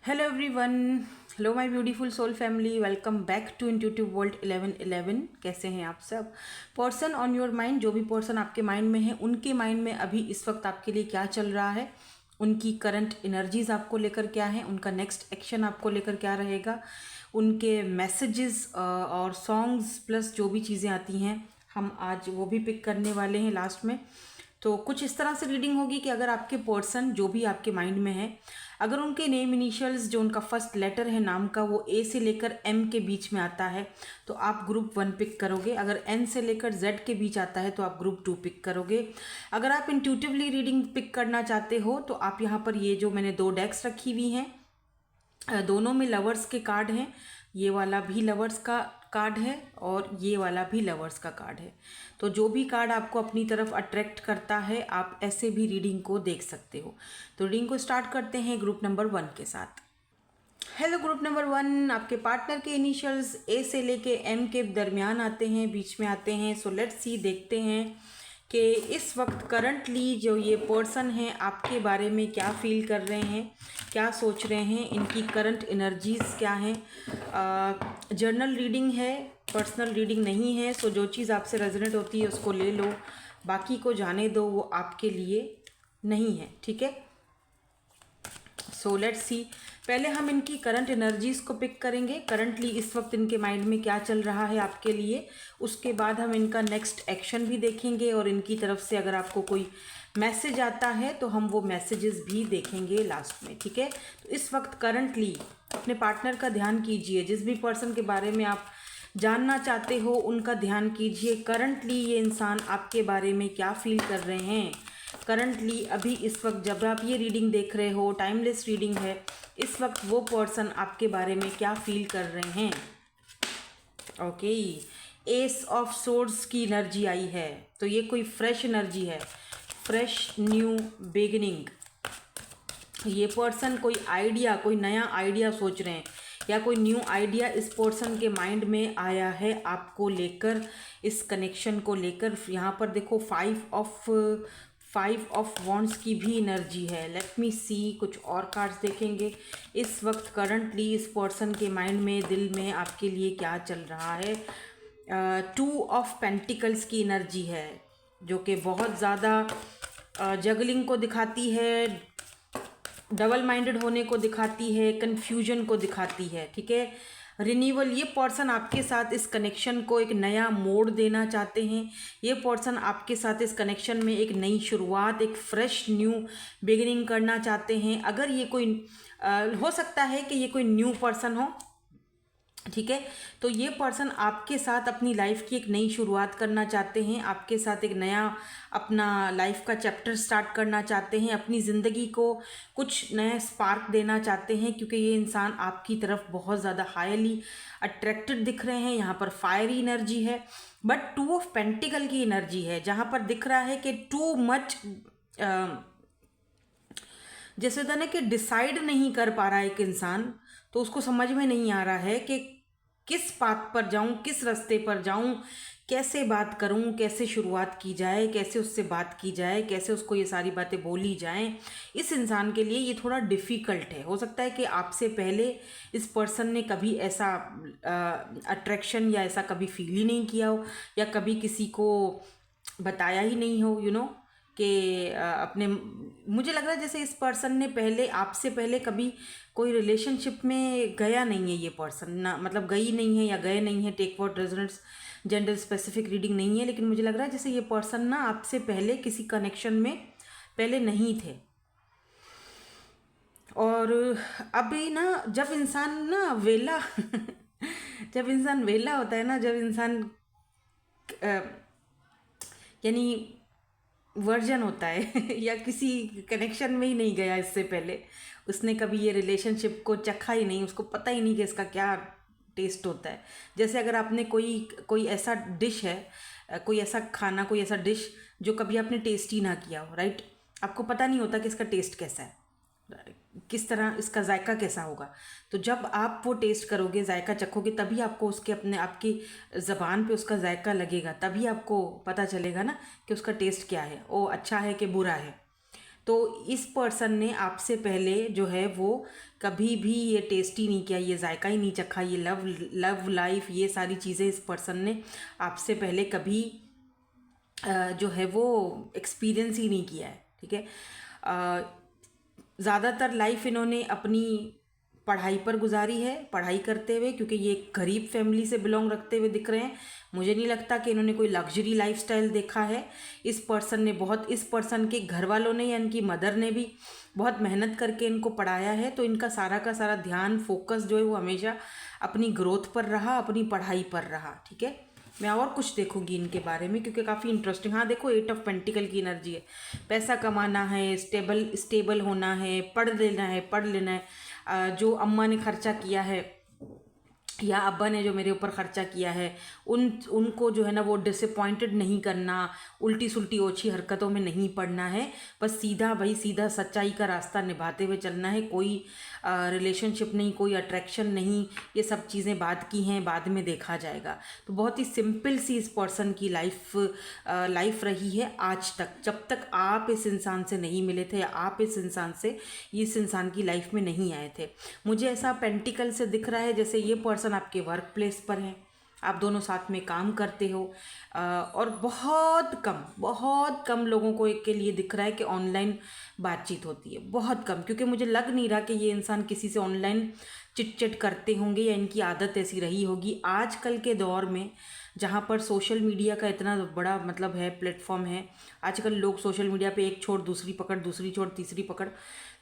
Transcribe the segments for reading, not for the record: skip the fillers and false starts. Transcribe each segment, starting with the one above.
Hello everyone. Hello my beautiful soul family, welcome back to intuitive world 1111। कैसे हैं आप सब? पर्सन ऑन योर माइंड, जो भी पर्सन आपके माइंड में है, उनके माइंड में अभी इस वक्त आपके लिए क्या चल रहा है, उनकी करंट एनर्जीज आपको लेकर क्या है, उनका नेक्स्ट एक्शन आपको लेकर क्या रहेगा, उनके मैसेजेस और सॉन्ग्स प्लस जो भी चीज़ें आती हैं हम आज वो भी पिक करने वाले हैं लास्ट में। तो कुछ इस तरह से रीडिंग होगी कि अगर आपके पर्सन जो भी आपके माइंड में है, अगर उनके नेम इनिशियल्स जो उनका फर्स्ट लेटर है नाम का वो ए से लेकर एम के बीच में आता है तो आप ग्रुप 1 पिक करोगे। अगर एन से लेकर जेड के बीच आता है तो आप ग्रुप 2 पिक करोगे। अगर आप इंट्यूटिवली रीडिंग पिक करना चाहते हो तो आप यहाँ पर ये जो मैंने 2 डेक्स रखी हुई हैं, दोनों में लवर्स के कार्ड हैं। ये वाला भी लवर्स का कार्ड है और ये वाला भी लवर्स का कार्ड है। तो जो भी कार्ड आपको अपनी तरफ अट्रैक्ट करता है आप ऐसे भी रीडिंग को देख सकते हो। तो रीडिंग को स्टार्ट करते हैं ग्रुप नंबर 1 के साथ। हेलो ग्रुप नंबर 1, आपके पार्टनर के इनिशियल्स ए से लेके एम के दरमियान आते हैं, बीच में आते हैं। सो लेट्स सी, देखते हैं कि इस वक्त करंटली जो ये पर्सन है आपके बारे में क्या फील कर रहे हैं, क्या सोच रहे हैं, इनकी करंट एनर्जीज क्या हैं। जर्नल रीडिंग है, पर्सनल रीडिंग नहीं है। सो जो चीज़ आपसे रेजोनेट होती है उसको ले लो, बाकी को जाने दो, वो आपके लिए नहीं है। ठीक है, सो लेट्स सी। पहले हम इनकी करंट एनर्जीज को पिक करेंगे, करंटली इस वक्त इनके माइंड में क्या चल रहा है आपके लिए। उसके बाद हम इनका नेक्स्ट एक्शन भी देखेंगे और इनकी तरफ से अगर आपको कोई मैसेज आता है तो हम वो मैसेजेस भी देखेंगे लास्ट में। ठीक है, तो इस वक्त करंटली अपने पार्टनर का ध्यान कीजिए। जिस भी पर्सन के बारे में आप जानना चाहते हो उनका ध्यान कीजिए। करंटली ये इंसान आपके बारे में क्या फील कर रहे हैं। करंटली अभी इस वक्त जब आप ये रीडिंग देख रहे हो, टाइमलेस रीडिंग है, इस वक्त वो पर्सन आपके बारे में क्या फील कर रहे हैं। ओके, एस ऑफ सोर्ड्स की एनर्जी आई है तो ये कोई फ्रेश एनर्जी है, फ्रेश न्यू बिगिनिंग। ये पर्सन कोई आइडिया, कोई नया आइडिया सोच रहे हैं या कोई न्यू आइडिया इस पर्सन के माइंड में आया है आपको लेकर, इस कनेक्शन को लेकर। यहाँ पर देखो फाइव ऑफ वॉन्ड्स की भी एनर्जी है। लेट मी सी, कुछ और कार्ड्स देखेंगे। इस वक्त करंटली इस पर्सन के माइंड में, दिल में आपके लिए क्या चल रहा है। 2 ऑफ पेंटिकल्स की एनर्जी है जो कि बहुत ज़्यादा जगलिंग को दिखाती है, डबल माइंडेड होने को दिखाती है, कन्फ्यूजन को दिखाती है। ठीक है, रिन्यूअल, ये पर्सन आपके साथ इस कनेक्शन को एक नया मोड़ देना चाहते हैं। ये पर्सन आपके साथ इस कनेक्शन में एक नई शुरुआत, एक फ्रेश न्यू बिगिनिंग करना चाहते हैं। अगर ये कोई हो सकता है कि ये कोई न्यू पर्सन हो। ठीक है, तो ये पर्सन आपके साथ अपनी लाइफ की एक नई शुरुआत करना चाहते हैं, आपके साथ एक नया अपना लाइफ का चैप्टर स्टार्ट करना चाहते हैं, अपनी ज़िंदगी को कुछ नया स्पार्क देना चाहते हैं, क्योंकि ये इंसान आपकी तरफ बहुत ज़्यादा हाईली अट्रैक्टेड दिख रहे हैं। यहाँ पर फायरी एनर्जी है, बट 2 ऑफ पेंटिकल की एनर्जी है जहाँ पर दिख रहा है कि टू मच, जैसे होता है ना कि डिसाइड नहीं कर पा रहा है एक इंसान, तो उसको समझ में नहीं आ रहा है कि किस पाथ पर जाऊं, किस रास्ते पर जाऊं, कैसे बात करूं, कैसे शुरुआत की जाए, कैसे उससे बात की जाए, कैसे उसको ये सारी बातें बोली जाएं। इस इंसान के लिए ये थोड़ा डिफ़िकल्ट है। हो सकता है कि आपसे पहले इस पर्सन ने कभी ऐसा अट्रैक्शन या ऐसा कभी फील ही नहीं किया हो, या कभी किसी को बताया ही नहीं हो, कि अपने, मुझे लग रहा है जैसे इस पर्सन ने पहले, आपसे पहले कभी कोई रिलेशनशिप में गया नहीं है। ये पर्सन ना, मतलब गई नहीं है या गए नहीं है, take what resonates, gender specific reading नहीं है, लेकिन मुझे लग रहा है जैसे ये पर्सन ना आपसे पहले किसी कनेक्शन में पहले नहीं थे। और अभी ना जब इंसान ना वेला जब इंसान वेला होता है ना, जब इंसान यानी वर्जन होता है या किसी कनेक्शन में ही नहीं गया इससे पहले, उसने कभी ये रिलेशनशिप को चखा ही नहीं, उसको पता ही नहीं कि इसका क्या टेस्ट होता है। जैसे अगर आपने कोई ऐसा डिश है, कोई ऐसा खाना, कोई ऐसा डिश जो कभी आपने टेस्ट ही ना किया हो, राइट, आपको पता नहीं होता कि इसका टेस्ट कैसा है, किस तरह इसका जायका कैसा होगा। तो जब आप वो टेस्ट करोगे, जायका चखोगे, तभी आपको उसके आपकी ज़बान पे उसका जायका लगेगा, तभी आपको पता चलेगा ना कि उसका टेस्ट क्या है, वो अच्छा है कि बुरा है। तो इस पर्सन ने आपसे पहले जो है वो कभी भी ये टेस्ट ही नहीं किया, ये जायका ही नहीं चखा, ये लव लाइफ, ये सारी चीज़ें इस पर्सन ने आपसे पहले कभी जो है वो एक्सपीरियंस ही नहीं किया है। ठीक है, ज़्यादातर लाइफ इन्होंने अपनी पढ़ाई पर गुजारी है, पढ़ाई करते हुए, क्योंकि ये एक गरीब फैमिली से बिलोंग रखते हुए दिख रहे हैं। मुझे नहीं लगता कि इन्होंने कोई लग्जरी लाइफस्टाइल देखा है। इस पर्सन के घर वालों ने या इनकी मदर ने भी बहुत मेहनत करके इनको पढ़ाया है, तो इनका सारा का सारा ध्यान, फोकस जो है वो हमेशा अपनी ग्रोथ पर रहा, अपनी पढ़ाई पर रहा। ठीक है, मैं और कुछ देखूंगी इनके बारे में क्योंकि काफ़ी इंटरेस्टिंग। हाँ देखो, 8 ऑफ पेंटिकल की एनर्जी है, पैसा कमाना है, स्टेबल होना है, पढ़ लेना है। जो अम्मा ने खर्चा किया है या अब्बा ने जो मेरे ऊपर ख़र्चा किया है, उनको जो है ना वो डिसअपॉइंटेड नहीं करना, उल्टी सुल्टी ओछी हरकतों में नहीं पड़ना है। बस सीधा सच्चाई का रास्ता निभाते हुए चलना है। कोई रिलेशनशिप नहीं, कोई अट्रैक्शन नहीं, ये सब चीज़ें बाद की हैं, बाद में देखा जाएगा। तो बहुत ही सिंपल सी इस पर्सन की लाइफ रही है आज तक, जब तक आप इस इंसान से नहीं मिले थे या आप इस इंसान की लाइफ में नहीं आए थे। मुझे ऐसा पेंटिकल से दिख रहा है जैसे ये पर्सन आपके वर्क प्लेस पर है, आप दोनों साथ में काम करते हो, और बहुत कम लोगों को के लिए दिख रहा है कि ऑनलाइन बातचीत होती है, बहुत कम। क्योंकि मुझे लग नहीं रहा कि ये इंसान किसी से ऑनलाइन चिट करते होंगे या इनकी आदत ऐसी रही होगी। आजकल के दौर में जहाँ पर सोशल मीडिया का इतना बड़ा मतलब है, प्लेटफॉर्म है, आजकल लोग सोशल मीडिया पे एक छोड़ दूसरी पकड़, दूसरी छोड़ तीसरी पकड़,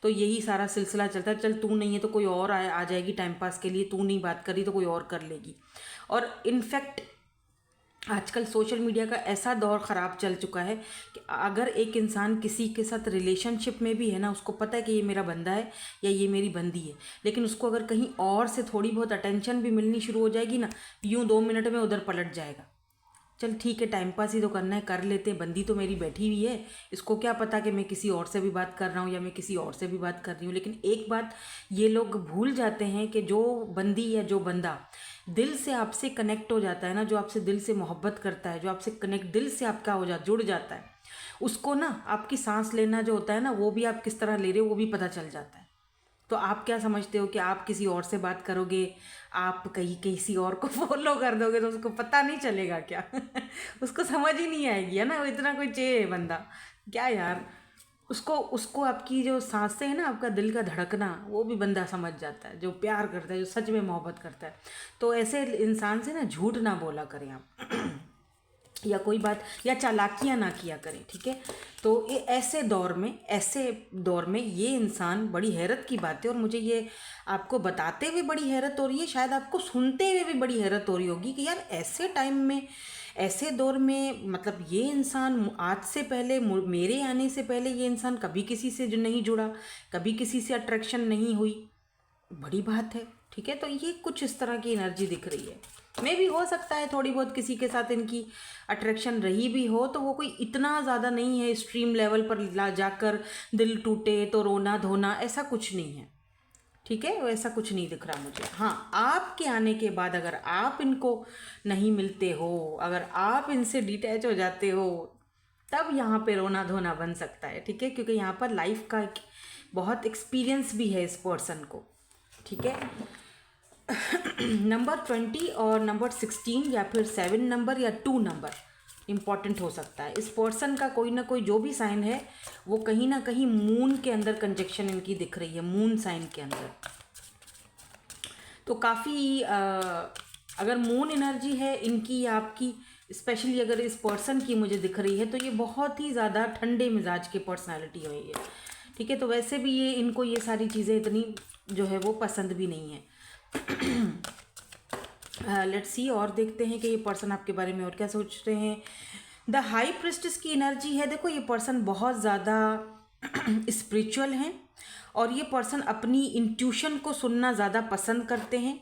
तो यही सारा सिलसिला चलता है। चल तू नहीं है तो कोई और आ जाएगी टाइम पास के लिए, तू नहीं बात करी तो कोई और कर लेगी। और इनफैक्ट आजकल सोशल मीडिया का ऐसा दौर ख़राब चल चुका है कि अगर एक इंसान किसी के साथ रिलेशनशिप में भी है ना, उसको पता है कि ये मेरा बंदा है या ये मेरी बंदी है, लेकिन उसको अगर कहीं और से थोड़ी बहुत अटेंशन भी मिलनी शुरू हो जाएगी ना, यूँ 2 मिनट में उधर पलट जाएगा। चल ठीक है, टाइम पास ही तो करना है, कर लेते, बंदी तो मेरी बैठी हुई है, इसको क्या पता कि मैं किसी और से भी बात कर रहा हूँ या मैं किसी और से भी बात कर रही हूँ। लेकिन एक बात ये लोग भूल जाते हैं कि जो बंदी या जो बंदा दिल से आपसे कनेक्ट हो जाता है ना, जो आपसे दिल से मोहब्बत करता है, जो आपसे कनेक्ट दिल से आपका जुड़ जाता है, उसको ना आपकी सांस लेना जो होता है ना, वो भी आप किस तरह ले रहे हो वो भी पता चल जाता है। तो आप क्या समझते हो कि आप किसी और से बात करोगे, आप कहीं किसी और को फॉलो कर दोगे तो उसको पता नहीं चलेगा क्या? उसको समझ ही नहीं आएगी, है ना, वो इतना कोई चाहिए बंदा क्या यार। उसको आपकी जो सांसें है ना, आपका दिल का धड़कना, वो भी बंदा समझ जाता है, जो प्यार करता है, जो सच में मोहब्बत करता है। तो ऐसे इंसान से ना झूठ ना बोला करें आप या कोई बात या चालाकियाँ ना किया करें। ठीक है, तो ये ऐसे दौर में ये इंसान, बड़ी हैरत की बात है, और मुझे ये आपको बताते हुए बड़ी हैरत हो रही है, शायद आपको सुनते हुए भी बड़ी हैरत हो रही होगी कि यार ऐसे टाइम में, ऐसे दौर में, मतलब ये इंसान आज से पहले, मेरे आने से पहले ये इंसान कभी किसी से जो नहीं जुड़ा, कभी किसी से अट्रैक्शन नहीं हुई, बड़ी बात है। ठीक है, तो ये कुछ इस तरह की एनर्जी दिख रही है। मे भी हो सकता है थोड़ी बहुत किसी के साथ इनकी अट्रैक्शन रही भी हो, तो वो कोई इतना ज़्यादा नहीं है, एक्सट्रीम लेवल पर ला जाकर दिल टूटे तो रोना धोना, ऐसा कुछ नहीं है। ठीक है, वैसा कुछ नहीं दिख रहा मुझे। हाँ, आपके आने के बाद अगर आप इनको नहीं मिलते हो, अगर आप इनसे डिटैच हो जाते हो, तब यहाँ पे रोना धोना बन सकता है। ठीक है, क्योंकि यहाँ पर लाइफ का एक बहुत एक्सपीरियंस भी है इस पर्सन को। ठीक है, नंबर 20 और नंबर 16 या फिर 7 नंबर या 2 नंबर इम्पॉर्टेंट हो सकता है। इस पर्सन का कोई ना कोई जो भी साइन है वो कहीं ना कहीं मून के अंदर कंजक्शन इनकी दिख रही है, मून साइन के अंदर। तो काफ़ी अगर मून एनर्जी है इनकी या आपकी, स्पेशली अगर इस पर्सन की मुझे दिख रही है, तो ये बहुत ही ज़्यादा ठंडे मिजाज की पर्सनैलिटी है ये। ठीक है, तो वैसे भी ये इनको ये सारी चीज़ें इतनी जो है वो पसंद भी नहीं है। लेट्स सी, और देखते हैं कि ये पर्सन आपके बारे में और क्या सोच रहे हैं। द हाई प्रिस्टेस की एनर्जी है। देखो, ये पर्सन बहुत ज़्यादा स्पिरिचुअल हैं और ये पर्सन अपनी इंट्यूशन को सुनना ज़्यादा पसंद करते हैं।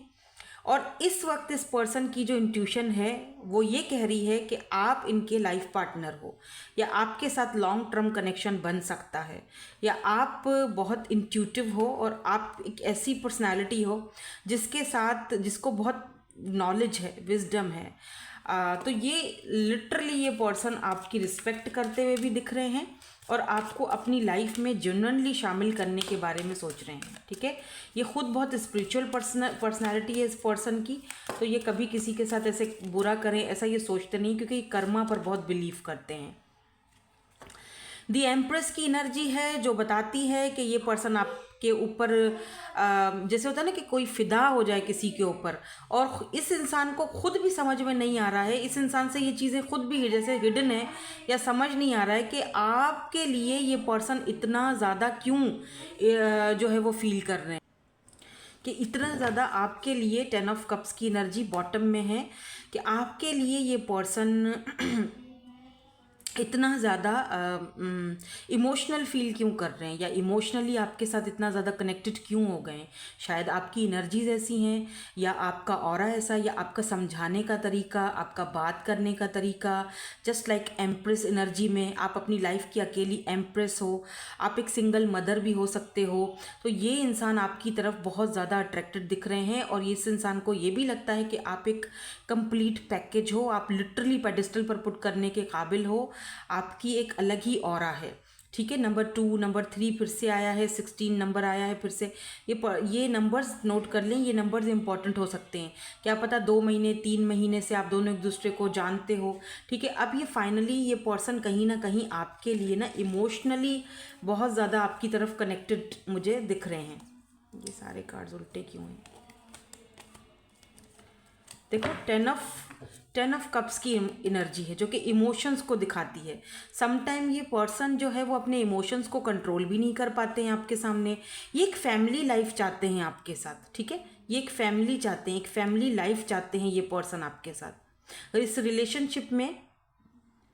और इस वक्त इस पर्सन की जो इंट्यूशन है वो ये कह रही है कि आप इनके लाइफ पार्टनर हो, या आपके साथ लॉन्ग टर्म कनेक्शन बन सकता है, या आप बहुत इंट्यूटिव हो और आप एक ऐसी पर्सनालिटी हो जिसको बहुत नॉलेज है, विजडम है। तो ये लिटरली ये पर्सन आपकी रिस्पेक्ट करते हुए भी दिख रहे हैं और आपको अपनी लाइफ में जेन्युइनली शामिल करने के बारे में सोच रहे हैं। ठीक है, ये खुद बहुत स्पिरिचुअल पर्सनैलिटी है इस पर्सन की, तो ये कभी किसी के साथ ऐसे बुरा करें ऐसा ये सोचते नहीं, क्योंकि ये कर्मा पर बहुत बिलीव करते हैं। दी एम्प्रेस की एनर्जी है जो बताती है कि ये पर्सन आपके ऊपर जैसे होता है ना कि कोई फिदा हो जाए किसी के ऊपर, और इस इंसान को खुद भी समझ में नहीं आ रहा है, इस इंसान से ये चीज़ें खुद भी जैसे हिडन है या समझ नहीं आ रहा है कि आपके लिए ये पर्सन इतना ज़्यादा क्यों जो है वो फील कर रहे हैं, कि इतना ज़्यादा आपके लिए 10 ऑफ कप्स की एनर्जी बॉटम में है कि आपके लिए ये पर्सन इतना ज़्यादा इमोशनल फील क्यों कर रहे हैं, या इमोशनली आपके साथ इतना ज़्यादा कनेक्टेड क्यों हो गए हैं। शायद आपकी एनर्जीज ऐसी हैं, या आपका ऑरा ऐसा, या आपका समझाने का तरीका, आपका बात करने का तरीका। जस्ट लाइक एम्प्रेस एनर्जी में आप अपनी लाइफ की अकेली एम्प्रेस हो, आप एक सिंगल मदर भी हो सकते हो, तो ये इंसान आपकी तरफ बहुत ज़्यादा अट्रैक्टेड दिख रहे हैं। और इस इंसान को ये भी लगता है कि आप एक कंप्लीट पैकेज हो, आप लिटरली पेडिस्टल पर पुट करने के काबिल हो, आपकी एक अलग ही ऑरा है। ठीक है, नंबर 2, नंबर 3 फिर से आया है, 16 नंबर आया है फिर से। ये नंबर्स नोट कर लें, ये नंबर्स इंपॉर्टेंट हो सकते हैं। क्या पता 2 महीने 3 महीने से आप दोनों एक दूसरे को जानते हो। ठीक है, अब ये फाइनली ये पर्सन कहीं ना कहीं आपके लिए ना इमोशनली बहुत ज़्यादा आपकी तरफ कनेक्टेड मुझे दिख रहे हैं। ये सारे कार्ड्स उल्टे क्यों हैं? देखो, 10 ऑफ कप्स की एनर्जी है जो कि इमोशंस को दिखाती है। समटाइम ये पर्सन जो है वो अपने इमोशंस को कंट्रोल भी नहीं कर पाते हैं आपके सामने। ये एक फैमिली लाइफ चाहते हैं आपके साथ। ठीक है, ये एक फैमिली चाहते हैं, एक फैमिली लाइफ चाहते हैं ये पर्सन आपके साथ। और इस रिलेशनशिप में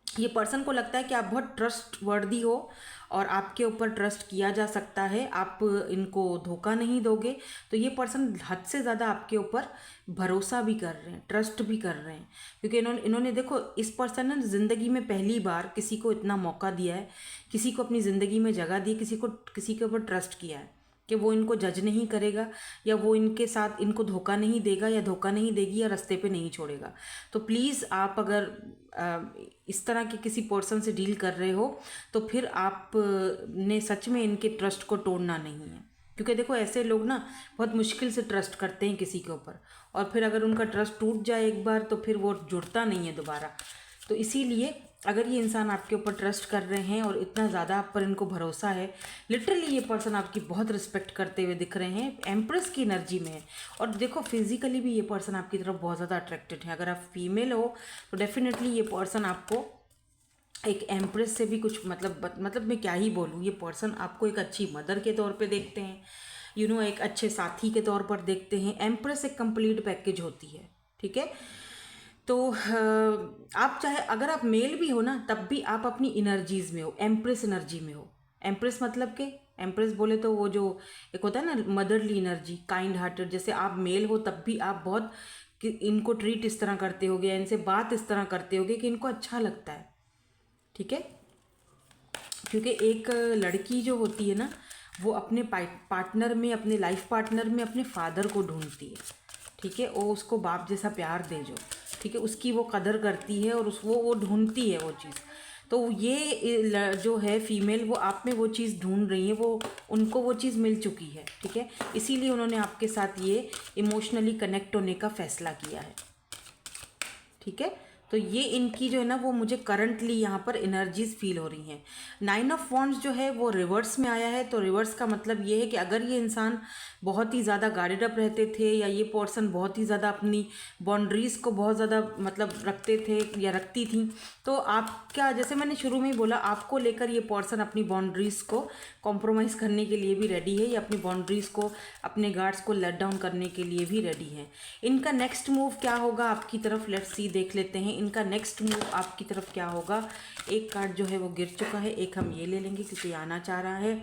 ये पर्सन को लगता है कि आप बहुत ट्रस्ट वर्दी हो और आपके ऊपर ट्रस्ट किया जा सकता है, आप इनको धोखा नहीं दोगे। तो ये पर्सन हद से ज़्यादा आपके ऊपर भरोसा भी कर रहे हैं, ट्रस्ट भी कर रहे हैं, क्योंकि इन्होंने देखो, इस पर्सन ने ज़िंदगी में पहली बार किसी को इतना मौका दिया है, किसी को अपनी ज़िंदगी में जगह दी, किसी के ऊपर ट्रस्ट किया है कि वो इनको जज नहीं करेगा, या वो इनके साथ इनको धोखा नहीं देगा, या धोखा नहीं देगी, या रास्ते पे नहीं छोड़ेगा। तो प्लीज़ आप अगर इस तरह के किसी पर्सन से डील कर रहे हो तो फिर आप ने सच में इनके ट्रस्ट को तोड़ना नहीं है, क्योंकि देखो ऐसे लोग ना बहुत मुश्किल से ट्रस्ट करते हैं किसी के ऊपर, और फिर अगर उनका ट्रस्ट टूट जाए एक बार तो फिर वो जुड़ता नहीं है दोबारा। तो इसीलिए अगर ये इंसान आपके ऊपर ट्रस्ट कर रहे हैं और इतना ज़्यादा आप पर इनको भरोसा है, लिटरली ये पर्सन आपकी बहुत रिस्पेक्ट करते हुए दिख रहे हैं, एम्प्रेस की एनर्जी में है। और देखो, फिजिकली भी ये पर्सन आपकी तरफ बहुत ज़्यादा अट्रैक्टेड है। अगर आप फीमेल हो तो डेफिनेटली ये पर्सन आपको एक एम्प्रेस से भी कुछ मतलब मैं क्या ही बोलूँ, ये पर्सन आपको एक अच्छी मदर के तौर पे देखते हैं, एक अच्छे साथी के तौर पर देखते हैं। एम्प्रेस एक कंप्लीट पैकेज होती है। ठीक है, तो आप चाहे अगर आप मेल भी हो ना तब भी आप अपनी एनर्जीज़ में हो, एम्प्रेस एनर्जी में हो। एम्प्रेस मतलब के एम्प्रेस बोले तो वो जो एक होता है ना मदरली एनर्जी, काइंड हार्टेड। जैसे आप मेल हो तब भी आप बहुत इनको ट्रीट इस तरह करते होगे, इनसे बात इस तरह करते होगे कि इनको अच्छा लगता है। ठीक है, क्योंकि एक लड़की जो होती है ना वो अपने पार्टनर में, अपने लाइफ पार्टनर में अपने फादर को ढूंढती है। ठीक है, वो उसको बाप जैसा प्यार दे जो, ठीक है, उसकी वो कदर करती है और वो ढूंढती है वो चीज़। तो ये जो है फीमेल, वो आप में वो चीज़ ढूंढ रही है, वो उनको वो चीज़ मिल चुकी है। ठीक है, इसीलिए उन्होंने आपके साथ ये इमोशनली कनेक्ट होने का फैसला किया है। ठीक है, तो ये इनकी जो है ना वो मुझे करंटली यहाँ पर एनर्जीज फील हो रही हैं। 9 ऑफ वॉन्ड्स जो है वो रिवर्स में आया है, तो रिवर्स का मतलब ये है कि अगर ये इंसान बहुत ही ज़्यादा गार्डेड अप रहते थे, या ये पर्सन बहुत ही ज़्यादा अपनी बाउंड्रीज़ को बहुत ज़्यादा रखते थे या रखती थी, तो आप क्या, जैसे मैंने शुरू में ही बोला, आपको लेकर ये पर्सन अपनी बाउंड्रीज़ को कॉम्प्रोमाइज़ करने के लिए भी रेडी है, या अपनी बाउंड्रीज़ को, अपने गार्ड्स को लेट डाउन करने के लिए भी रेडी है। इनका नेक्स्ट मूव क्या होगा आपकी तरफ, लेट्स सी, देख लेते हैं इनका नेक्स्ट मूव आपकी तरफ क्या होगा। एक कार्ड जो है वो गिर चुका है, एक हम ये ले लेंगे क्योंकि आना चाह रहा है।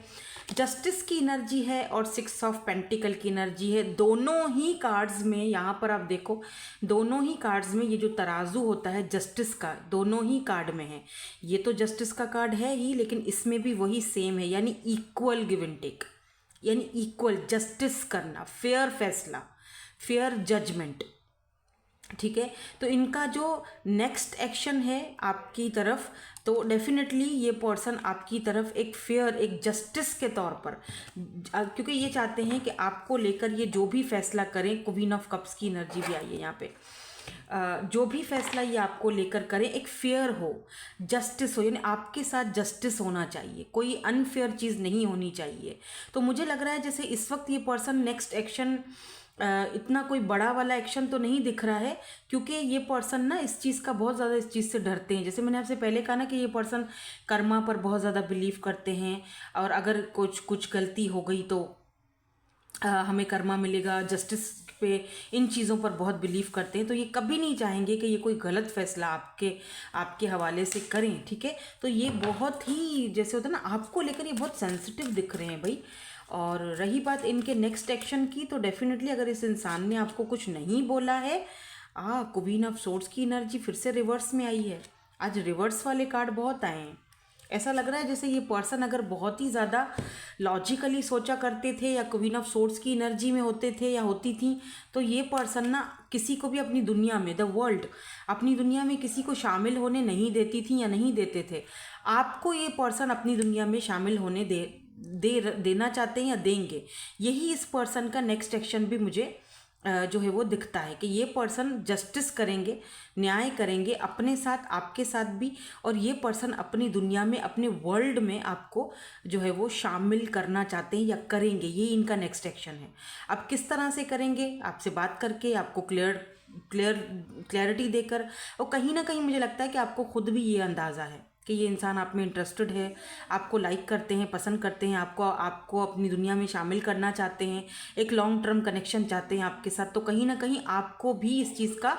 जस्टिस की एनर्जी है और 6 ऑफ पेंटिकल की एनर्जी है। दोनों ही कार्ड्स में, यहाँ पर आप देखो, दोनों ही कार्ड्स में ये जो तराजू होता है जस्टिस का, दोनों ही कार्ड में है। ये तो जस्टिस का कार्ड है ही, लेकिन इसमें भी वही सेम है, यानी इक्वल गिव एंड टेक, यानी इक्वल जस्टिस करना, फेयर फैसला, फेयर जजमेंट। ठीक है, तो इनका जो नेक्स्ट एक्शन है आपकी तरफ, तो डेफिनेटली ये पर्सन आपकी तरफ एक फेयर, एक जस्टिस के तौर पर, क्योंकि ये चाहते हैं कि आपको लेकर ये जो भी फैसला करें, क्वीन ऑफ कप्स की एनर्जी भी आई है यहाँ पे, जो भी फैसला ये आपको लेकर करें एक फेयर हो, जस्टिस हो, यानी आपके साथ जस्टिस होना चाहिए, कोई अनफेयर चीज़ नहीं होनी चाहिए। तो मुझे लग रहा है जैसे इस वक्त ये पर्सन नेक्स्ट एक्शन, इतना कोई बड़ा वाला एक्शन तो नहीं दिख रहा है, क्योंकि ये पर्सन ना इस चीज़ का बहुत ज़्यादा, इस चीज़ से डरते हैं। जैसे मैंने आपसे पहले कहा ना कि ये पर्सन कर्मा पर बहुत ज़्यादा बिलीव करते हैं, और अगर कुछ गलती हो गई तो हमें कर्मा मिलेगा, जस्टिस पे, इन चीज़ों पर बहुत बिलीव करते हैं। तो ये कभी नहीं चाहेंगे कि ये कोई गलत फैसला आपके हवाले से करें, ठीक है। तो ये बहुत ही, जैसे होता है ना, आपको लेकर ये बहुत सेंसिटिव दिख रहे हैं भाई। और रही बात इनके नेक्स्ट एक्शन की, तो डेफिनेटली अगर इस इंसान ने आपको कुछ नहीं बोला है, क्वीन ऑफ सोर्ड्स की एनर्जी फिर से रिवर्स में आई है। आज रिवर्स वाले कार्ड बहुत आए हैं। ऐसा लग रहा है जैसे ये पर्सन अगर बहुत ही ज़्यादा लॉजिकली सोचा करते थे, या क्वीन ऑफ सोर्ड्स की एनर्जी में होते थे या होती थी, तो ये पर्सन ना किसी को भी अपनी दुनिया में, द वर्ल्ड, अपनी दुनिया में किसी को शामिल होने नहीं देती थी या नहीं देते थे। आपको ये पर्सन अपनी दुनिया में शामिल होने देना चाहते हैं या देंगे। यही इस पर्सन का नेक्स्ट एक्शन भी मुझे जो है वो दिखता है कि ये पर्सन जस्टिस करेंगे, न्याय करेंगे अपने साथ, आपके साथ भी, और ये पर्सन अपनी दुनिया में, अपने वर्ल्ड में आपको जो है वो शामिल करना चाहते हैं या करेंगे। ये इनका नेक्स्ट एक्शन है। अब किस तरह से करेंगे? आपसे बात करके, आपको क्लियरिटी देकर, और कहीं ना कहीं मुझे लगता है कि आपको खुद भी ये अंदाज़ा है कि ये इंसान आप में इंटरेस्टेड है, आपको लाइक करते हैं, पसंद करते हैं, आपको अपनी दुनिया में शामिल करना चाहते हैं, एक लॉन्ग टर्म कनेक्शन चाहते हैं आपके साथ। तो कहीं ना कहीं आपको भी इस चीज़ का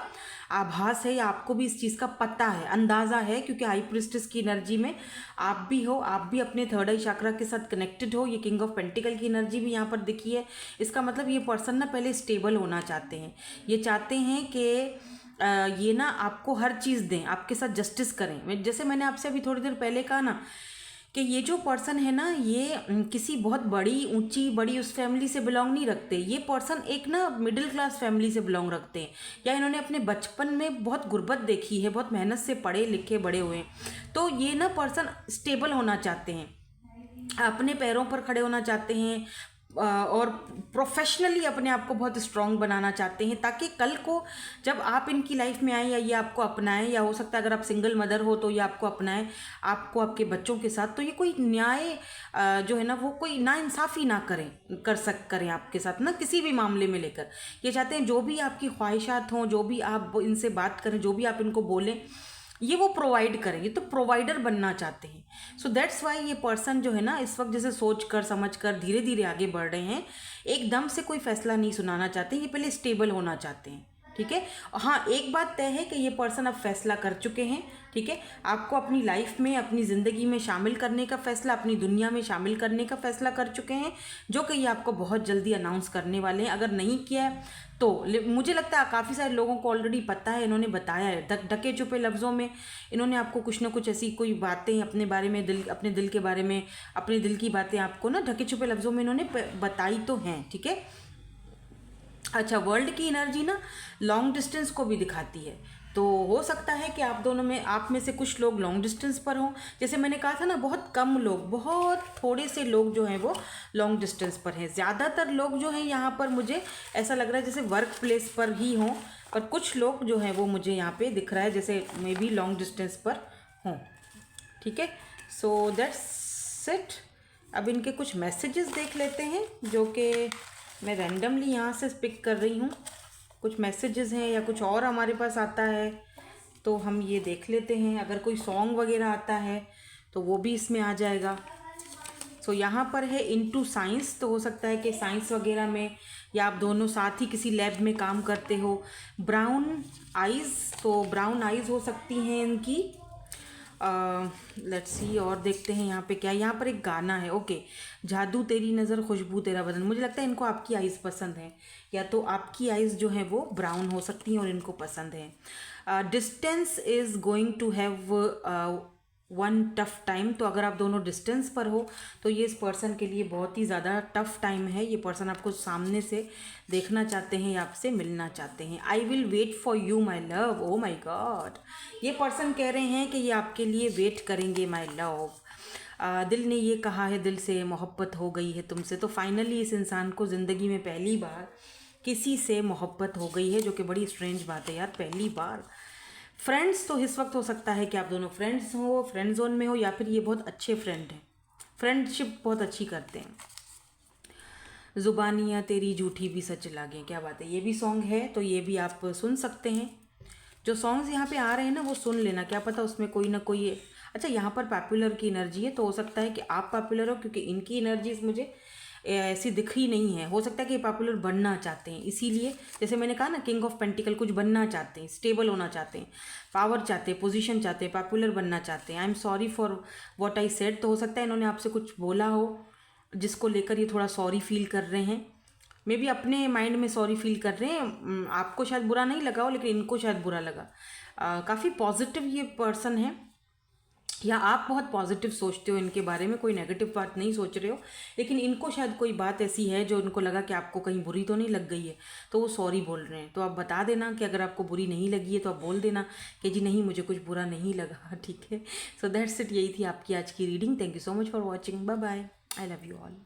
आभास है, या आपको भी इस चीज़ का पता है, अंदाज़ा है, क्योंकि हाई प्रिस्टेस की एनर्जी में आप भी हो, आप भी अपने थर्ड आई चक्रा के साथ कनेक्टेड हो। ये किंग ऑफ पेंटिकल की एनर्जी भी यहाँ पर दिखी है। इसका मतलब ये पर्सन ना पहले स्टेबल होना चाहते हैं। ये चाहते हैं कि ये ना आपको हर चीज़ दें, आपके साथ जस्टिस करें। जैसे मैंने आपसे अभी थोड़ी देर पहले कहा ना कि ये जो पर्सन है ना, ये किसी बहुत बड़ी उस फैमिली से बिलोंग नहीं रखते। ये पर्सन एक ना मिडिल क्लास फैमिली से बिलोंग रखते हैं, या इन्होंने अपने बचपन में बहुत गुर्बत देखी है, बहुत मेहनत से पढ़े लिखे बड़े हुए हैं। तो ये ना पर्सन स्टेबल होना चाहते हैं, अपने पैरों पर खड़े होना चाहते हैं, और प्रोफेशनली अपने आप को बहुत स्ट्रॉन्ग बनाना चाहते हैं, ताकि कल को जब आप इनकी लाइफ में आए, या ये आपको अपनाएं, या हो सकता है अगर आप सिंगल मदर हो तो ये आपको अपनाएं, आपको आपके बच्चों के साथ, तो ये कोई न्याय जो है ना, वो कोई नाइंसाफ़ी ना करें आपके साथ ना, किसी भी मामले में लेकर। ये चाहते हैं जो भी आपकी ख्वाहिशात हों, जो भी आप इनसे बात करें, जो भी आप इनको बोलें, ये वो प्रोवाइड करें। ये तो प्रोवाइडर बनना चाहते हैं। सो दैट्स वाई ये पर्सन जो है ना, इस वक्त जैसे सोच कर समझ कर धीरे धीरे आगे बढ़ रहे हैं। एकदम से कोई फैसला नहीं सुनाना चाहते, ये पहले स्टेबल होना चाहते हैं, ठीक है। हाँ, एक बात तय है कि ये पर्सन अब फैसला कर चुके हैं, ठीक है। आपको अपनी लाइफ में, अपनी ज़िंदगी में शामिल करने का फैसला, अपनी दुनिया में शामिल करने का फैसला कर चुके हैं, जो कि ये आपको बहुत जल्दी अनाउंस करने वाले हैं। अगर नहीं किया है तो मुझे लगता है काफ़ी सारे लोगों को ऑलरेडी पता है, इन्होंने बताया है ढके छुपे लफ्ज़ों में। इन्होंने आपको कुछ ना कुछ ऐसी कोई बातें अपने बारे में, अपने दिल के बारे में, अपने दिल की बातें आपको ना ढके छुपे लफ्ज़ों में इन्होंने बताई तो हैं, ठीक है। अच्छा, वर्ल्ड की एनर्जी ना लॉन्ग डिस्टेंस को भी दिखाती है। तो हो सकता है कि आप में से कुछ लोग लॉन्ग डिस्टेंस पर हों। जैसे मैंने कहा था ना, बहुत कम लोग, बहुत थोड़े से लोग जो हैं वो लॉन्ग डिस्टेंस पर हैं। ज़्यादातर लोग जो हैं यहाँ पर मुझे ऐसा लग रहा है जैसे वर्क प्लेस पर ही हों, पर कुछ लोग जो हैं वो मुझे यहाँ पे दिख रहा है जैसे मे बी लॉन्ग डिस्टेंस पर हों, ठीक है। So that's it. अब इनके कुछ मैसेजेस देख लेते हैं, जो कि मैं रैंडमली यहाँ से पिक कर रही हूँ। कुछ मैसेजेस हैं या कुछ और हमारे पास आता है तो हम ये देख लेते हैं। अगर कोई सॉन्ग वगैरह आता है तो वो भी इसमें आ जाएगा। सो यहाँ पर है इनटू साइंस, तो हो सकता है कि साइंस वगैरह में, या आप दोनों साथ ही किसी लैब में काम करते हो। ब्राउन आइज़, तो ब्राउन आइज़ हो सकती हैं इनकी। लेट्स सी, और देखते हैं यहाँ पे क्या। यहाँ पर एक गाना है, ओके, जादू तेरी नज़र खुशबू तेरा बदन। मुझे लगता है इनको आपकी आइज़ पसंद है, या तो आपकी आइज़ जो है वो ब्राउन हो सकती हैं और इनको पसंद है। Distance is going to have one tough time. तो अगर आप दोनों डिस्टेंस पर हो तो ये इस पर्सन के लिए बहुत ही ज़्यादा टफ टाइम है। ये पर्सन आपको सामने से देखना चाहते हैं या आपसे मिलना चाहते हैं। I will wait for you my love. Oh my god, ये पर्सन कह रहे हैं कि ये आपके लिए वेट करेंगे माई लव। दिल ने ये कहा है, दिल से मोहब्बत हो गई है तुमसे। तो फाइनली इस इंसान को ज़िंदगी में पहली बार किसी से मोहब्बत हो गई है, जो कि बड़ी स्ट्रेंज बात है यार, पहली बार। फ्रेंड्स तो इस वक्त हो सकता है कि आप दोनों फ्रेंड्स हो, फ्रेंड जोन में हो, या फिर ये बहुत अच्छे फ्रेंड हैं, फ्रेंडशिप बहुत अच्छी करते हैं। ज़ुबानियाँ तेरी झूठी भी सच लागे, क्या बात है। ये भी सॉन्ग है तो ये भी आप सुन सकते हैं। जो सॉन्ग्स यहाँ पे आ रहे हैं ना वो सुन लेना, क्या पता उसमें कोई ना कोई। अच्छा, यहाँ पर पॉपुलर की एनर्जी है, तो हो सकता है कि आप पॉपुलर हो, क्योंकि इनकी एनर्जीज मुझे ऐसी दिख ही नहीं है। हो सकता है कि पॉपुलर बनना चाहते हैं, इसीलिए जैसे मैंने कहा ना, किंग ऑफ पेंटिकल, कुछ बनना चाहते हैं, स्टेबल होना चाहते हैं, पावर चाहते हैं, पोजीशन चाहते हैं, पॉपुलर बनना चाहते हैं। I am sorry for what I said. तो हो सकता है इन्होंने आपसे कुछ बोला हो जिसको लेकर ये थोड़ा सॉरी फील कर रहे हैं। मे बी अपने माइंड में सॉरी फील कर रहे हैं। आपको शायद बुरा नहीं लगा हो, लेकिन इनको शायद बुरा लगा। काफ़ी पॉजिटिव ये पर्सन है, या आप बहुत पॉजिटिव सोचते हो इनके बारे में, कोई नेगेटिव बात नहीं सोच रहे हो, लेकिन इनको शायद कोई बात ऐसी है जो इनको लगा कि आपको कहीं बुरी तो नहीं लग गई है, तो वो सॉरी बोल रहे हैं। तो आप बता देना कि अगर आपको बुरी नहीं लगी है तो आप बोल देना कि जी नहीं, मुझे कुछ बुरा नहीं लगा, ठीक है। सो दैट्स इट, यही थी आपकी आज की reading. Thank you so much for watching, bye bye, I love you all.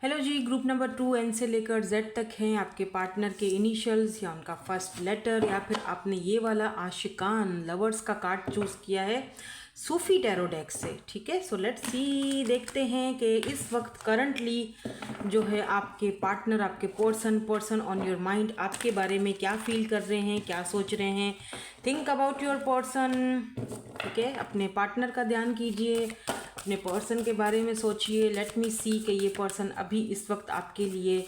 Hello ji, group number 2 N से लेकर जेड तक हैं आपके पार्टनर के इनिशियल्स या उनका फर्स्ट लेटर, या फिर आपने ये वाला आशिकान लवर्स का कार्ड चूज़ किया है सूफी टैरो डेक से, ठीक है। सो लेट्स सी, देखते हैं कि इस वक्त करंटली जो है आपके पार्टनर, आपके पर्सन ऑन योर माइंड आपके बारे में क्या फील कर रहे हैं, क्या सोच रहे हैं। थिंक अबाउट योर पर्सन, ठीक है। अपने पार्टनर का ध्यान कीजिए, अपने पर्सन के बारे में सोचिए। लेट मी सी कि ये पर्सन अभी इस वक्त आपके लिए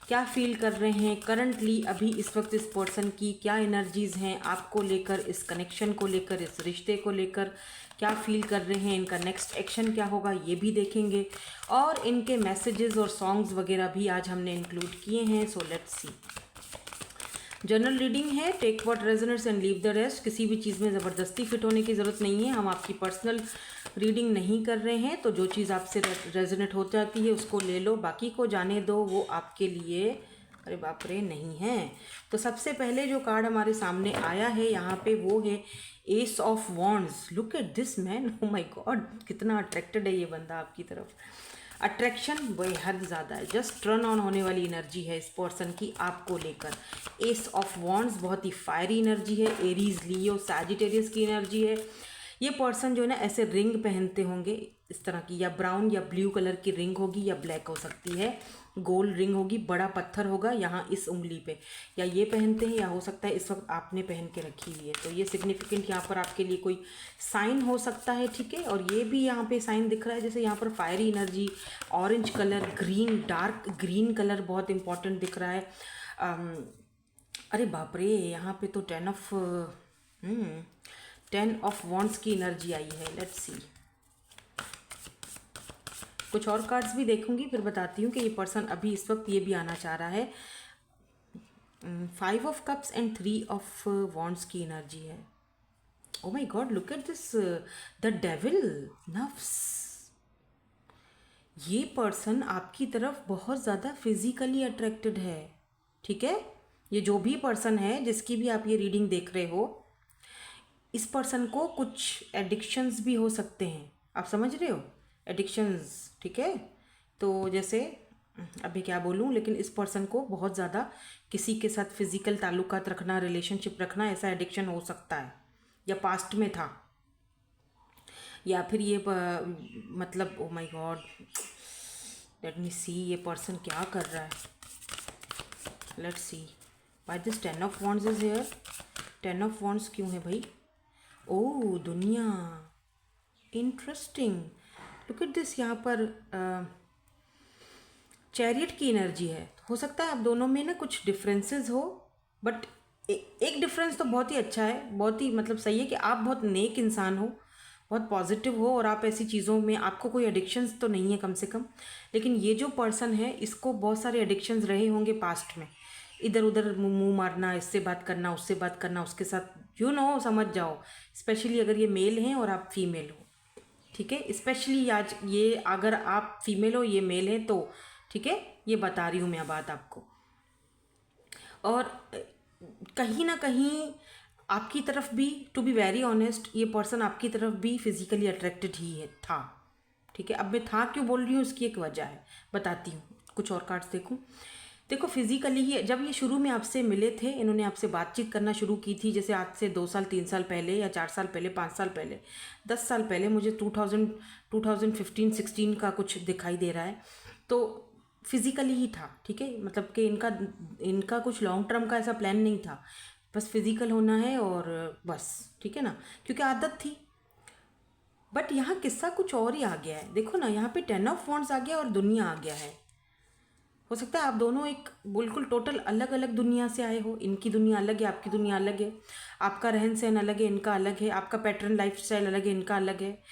क्या फील कर रहे हैं करंटली। अभी इस वक्त इस पर्सन की क्या एनर्जीज़ हैं आपको लेकर, इस कनेक्शन को लेकर, इस रिश्ते को लेकर क्या फील कर रहे हैं। इनका नेक्स्ट एक्शन क्या होगा ये भी देखेंगे, और इनके मैसेजेस और सॉन्ग्स वगैरह भी आज हमने इंक्लूड किए हैं। So let's see, general reading है, take what resonates and leave the rest. किसी भी चीज़ में ज़बरदस्ती फिट होने की ज़रूरत नहीं है। हम आपकी पर्सनल रीडिंग नहीं कर रहे हैं, तो जो चीज़ आपसे रेजोनेट हो जाती है उसको ले लो, बाकी को जाने दो, वो आपके लिए अरे बाप रे नहीं है। तो सबसे पहले जो कार्ड हमारे सामने आया है यहाँ पे वो है S of wands. Look at this man, O my God, कितना अट्रैक्टेड है ये बंदा आपकी तरफ। अट्रैक्शन बेहद ज़्यादा है, जस्ट टर्न ऑन होने वाली एनर्जी है इस पर्सन की आपको लेकर। एस ऑफ वॉन्ड्स बहुत ही फायरी एनर्जी है, एरीज, लियो, सैजिटेरियस की एनर्जी है। ये पर्सन जो है ना ऐसे रिंग पहनते होंगे इस तरह की, या ब्राउन या ब्लू कलर की रिंग होगी, या ब्लैक हो सकती है, गोल्ड रिंग होगी, बड़ा पत्थर होगा यहाँ इस उंगली पे, या ये पहनते हैं, या हो सकता है इस वक्त आपने पहन के रखी हुई है। तो ये सिग्निफिकेंट यहाँ पर आपके लिए कोई साइन हो सकता है, ठीक है। और ये भी यहाँ पे साइन दिख रहा है, जैसे यहाँ पर fiery energy, orange colour, green, dark green colour बहुत इंपॉर्टेंट दिख रहा है। अरे बाप रे, यहाँ पे तो 10 ऑफ वॉन्ड्स की एनर्जी आई है। लेट्स सी, कुछ और कार्ड्स भी देखूंगी फिर बताती हूँ कि ये पर्सन अभी इस वक्त ये भी आना चाह रहा है। 5 of cups and 3 of wands की एनर्जी है। ओ my God, look at this, the devil नफ्स। ये पर्सन आपकी तरफ बहुत ज़्यादा फिजिकली अट्रैक्टेड है, ठीक है। ये जो भी पर्सन है जिसकी भी आप ये रीडिंग देख रहे हो, इस पर्सन को कुछ एडिक्शंस भी हो सकते हैं, आप समझ रहे हो, एडिक्शंस, ठीक है। तो जैसे अभी क्या बोलूँ, लेकिन इस पर्सन को बहुत ज़्यादा किसी के साथ फिजिकल ताल्लुकात रखना, रिलेशनशिप रखना, ऐसा एडिक्शन हो सकता है, या पास्ट में था, या फिर ये मतलब oh my god, let me see ये पर्सन क्या कर रहा है। Let's see why this 10 of wands is here. 10 of wands क्यों है भाई? ओह दुनिया, इंटरेस्टिंग, लुक एट दिस। यहाँ पर चैरियट की एनर्जी है। हो सकता है आप दोनों में ना कुछ डिफरेंसेस हो, बट एक डिफरेंस तो बहुत ही अच्छा है, बहुत ही मतलब सही है कि आप बहुत नेक इंसान हो, बहुत पॉजिटिव हो, और आप ऐसी चीज़ों में, आपको कोई एडिक्शंस तो नहीं है कम से कम। लेकिन ये जो पर्सन है इसको बहुत सारे एडिक्शंस रहे होंगे पास्ट में, इधर उधर मुंह मारना, इससे बात करना, उससे बात करना, उसके साथ समझ जाओ। स्पेशली अगर ये मेल हैं और आप फीमेल हो, ठीक है, स्पेशली आज ये अगर आप फीमेल हो, ये मेल है तो ठीक है, ये बता रही हूँ मैं बात आपको। और कहीं ना कहीं आपकी तरफ भी, टू बी वेरी ऑनेस्ट, ये पर्सन आपकी तरफ भी फिजिकली अट्रैक्टेड ही है, था, ठीक है। अब मैं था क्यों बोल रही हूँ, इसकी एक वजह है, बताती हूँ। कुछ और कार्ड्स देखो फिजिकली ही जब ये शुरू में आपसे मिले थे, इन्होंने आपसे बातचीत करना शुरू की थी, जैसे आज से 2 साल 3 साल पहले या 4 साल पहले, 5 साल पहले, 10 साल पहले, मुझे 2015-16 का कुछ दिखाई दे रहा है। तो फिजिकली ही था, ठीक है, मतलब कि इनका कुछ लॉन्ग टर्म का ऐसा प्लान नहीं था, बस फिजिकल होना है और बस, ठीक है ना, क्योंकि आदत थी। बट यहाँ किस्सा कुछ और ही आ गया है। देखो ना, यहाँ पे 10 ऑफ वॉन्ड्स आ गया और दुनिया आ गया है। हो सकता है आप दोनों एक बिल्कुल टोटल अलग अलग दुनिया से आए हो। इनकी दुनिया अलग है, आपकी दुनिया अलग है, आपका रहन सहन अलग है, इनका अलग है, आपका पैटर्न लाइफ स्टाइल अलग है, इनका अलग है,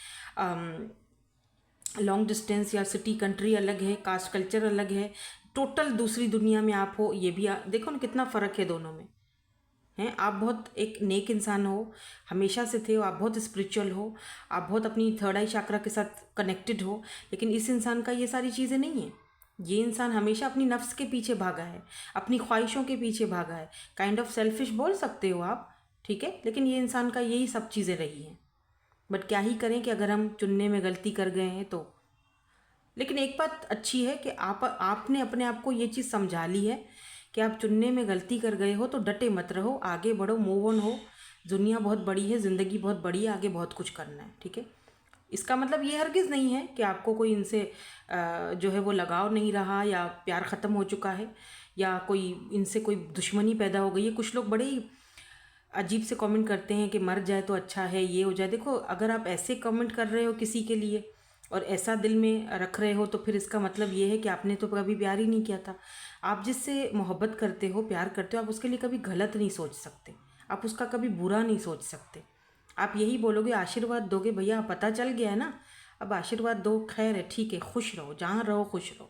लॉन्ग डिस्टेंस या सिटी कंट्री अलग है, कास्ट कल्चर अलग है, टोटल दूसरी दुनिया में आप हो। ये भी देखो ना कितना फ़र्क है दोनों में, हैं। आप बहुत एक नेक इंसान हो, हमेशा से थे हो, आप बहुत स्पिरिचुअल हो, आप बहुत अपनी थर्ड आई चक्रा के साथ कनेक्टेड हो, लेकिन इस इंसान का ये सारी चीज़ें नहीं है। ये इंसान हमेशा अपनी नफ्स के पीछे भागा है, अपनी ख्वाहिशों के पीछे भागा है, काइंड ऑफ सेल्फिश बोल सकते हो आप, ठीक है, लेकिन ये इंसान का यही सब चीज़ें रही हैं। बट क्या ही करें कि अगर हम चुनने में गलती कर गए हैं तो। लेकिन एक बात अच्छी है कि आपने अपने आप को ये चीज़ समझा ली है कि आप चुनने में गलती कर गए हो तो डटे मत रहो, आगे बढ़ो, मूव ऑन हो। दुनिया बहुत बड़ी है, ज़िंदगी बहुत बड़ी है, आगे बहुत कुछ करना है, ठीक है। इसका मतलब ये हरगिज़ नहीं है कि आपको कोई इनसे जो है वो लगाव नहीं रहा, या प्यार ख़त्म हो चुका है, या कोई इनसे कोई दुश्मनी पैदा हो गई है। कुछ लोग बड़े ही अजीब से कमेंट करते हैं कि मर जाए तो अच्छा है, ये हो जाए। देखो, अगर आप ऐसे कमेंट कर रहे हो किसी के लिए और ऐसा दिल में रख रहे हो, तो फिर इसका मतलब ये है कि आपने तो कभी प्यार ही नहीं किया था। आप जिससे मोहब्बत करते हो, प्यार करते हो, आप उसके लिए कभी गलत नहीं सोच सकते, आप उसका कभी बुरा नहीं सोच सकते। आप यही बोलोगे, आशीर्वाद दोगे, भैया पता चल गया है ना, अब आशीर्वाद दो, खैर है, ठीक है, खुश रहो, जहाँ रहो खुश रहो,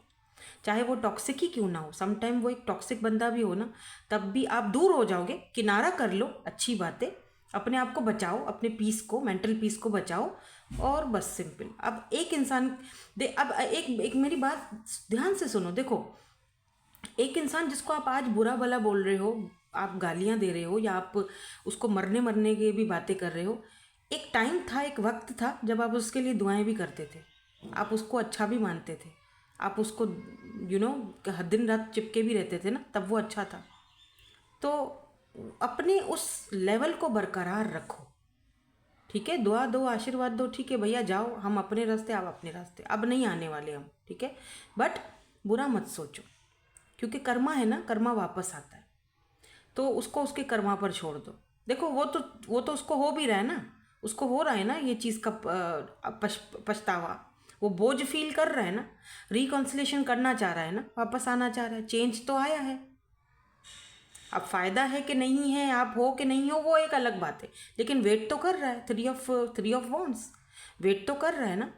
चाहे वो टॉक्सिक ही क्यों ना हो। सम टाइम वो एक टॉक्सिक बंदा भी हो ना, तब भी आप दूर हो जाओगे, किनारा कर लो, अच्छी बात है, अपने आप को बचाओ, अपने पीस को, मेंटल पीस को बचाओ, और बस सिंपल। अब एक इंसान अब एक मेरी बात ध्यान से सुनो। देखो, एक इंसान जिसको आप आज बुरा भला बोल रहे हो, आप गालियां दे रहे हो, या आप उसको मरने मरने की भी बातें कर रहे हो, एक टाइम था, एक वक्त था जब आप उसके लिए दुआएं भी करते थे, आप उसको अच्छा भी मानते थे, आप उसको दिन रात चिपके भी रहते थे ना, तब वो अच्छा था। तो अपने उस लेवल को बरकरार रखो, ठीक है, दुआ दो, आशीर्वाद दो, ठीक है भैया, जाओ, हम अपने रास्ते, आप अपने रास्ते, अब नहीं आने वाले हम, ठीक है। बट बुरा मत सोचो, क्योंकि कर्मा है ना, कर्मा वापस आता है, तो उसको उसके कर्मा पर छोड़ दो। देखो, वो तो उसको हो भी रहा है ना, उसको हो रहा है ना ये चीज़ का पछतावा, वो बोझ फील कर रहा है ना, रिकॉन्सिलेशन करना चाह रहा है ना, वापस आना चाह रहा है, चेंज तो आया है। अब फ़ायदा है कि नहीं है, आप हो कि नहीं हो, वो एक अलग बात है, लेकिन वेट तो कर रहा है। थ्री ऑफ वॉन्ड्स वेट तो कर रहा है ना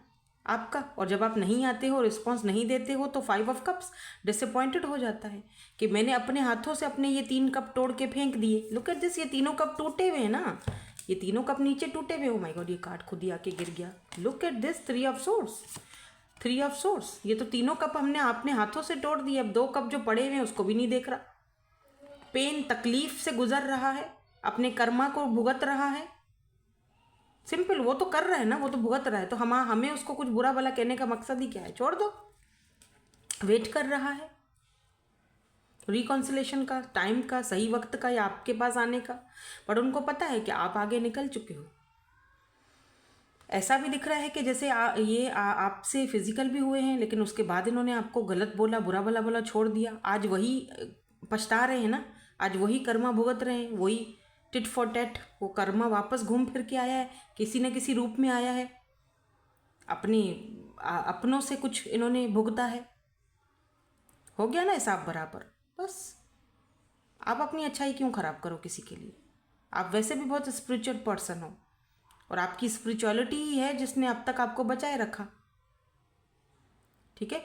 आपका। और जब आप नहीं आते हो, रिस्पॉन्स नहीं देते हो, तो 5 ऑफ कप्स डिसअपॉइंटेड हो जाता है कि मैंने अपने हाथों से अपने ये 3 कप तोड़ के फेंक दिए। लुक एट दिस, ये तीनों कप टूटे हुए हैं ना, ये तीनों कप नीचे टूटे हुए। ओ माय गॉड, ये कार्ड खुद ही आके गिर गया। Look at this, 3 of source, ये तो तीनों कप हमने अपने हाथों से तोड़ दिए। अब 2 कप जो पड़े हुए हैं उसको भी नहीं देख रहा, पेन तकलीफ से गुजर रहा है, अपने कर्मा को भुगत रहा है। सिंपल, वो तो कर रहा है ना, वो तो भुगत रहा है, तो हमें उसको कुछ बुरा भला कहने का मकसद ही क्या है? छोड़ दो, वेट कर रहा है रिकॉन्सिलेशन का, टाइम का, सही वक्त का, या आपके पास आने का। पर उनको पता है कि आप आगे निकल चुके हो। ऐसा भी दिख रहा है कि जैसे आपसे फिजिकल भी हुए हैं, लेकिन उसके बाद इन्होंने आपको गलत बोला, बुरा भला बोला, छोड़ दिया। आज वही पछता रहे हैं ना, आज वही कर्मा भुगत रहे हैं, वही टिट फॉर टैट, वो कर्मा वापस घूम फिर के आया है, किसी न किसी रूप में आया है, अपनों से कुछ इन्होंने भुगता है। हो गया ना हिसाब बराबर। बस आप अपनी अच्छाई क्यों ख़राब करो किसी के लिए? आप वैसे भी बहुत स्पिरिचुअल पर्सन हो, और आपकी स्पिरिचुअलिटी ही है जिसने अब तक आपको बचाए रखा, ठीक है।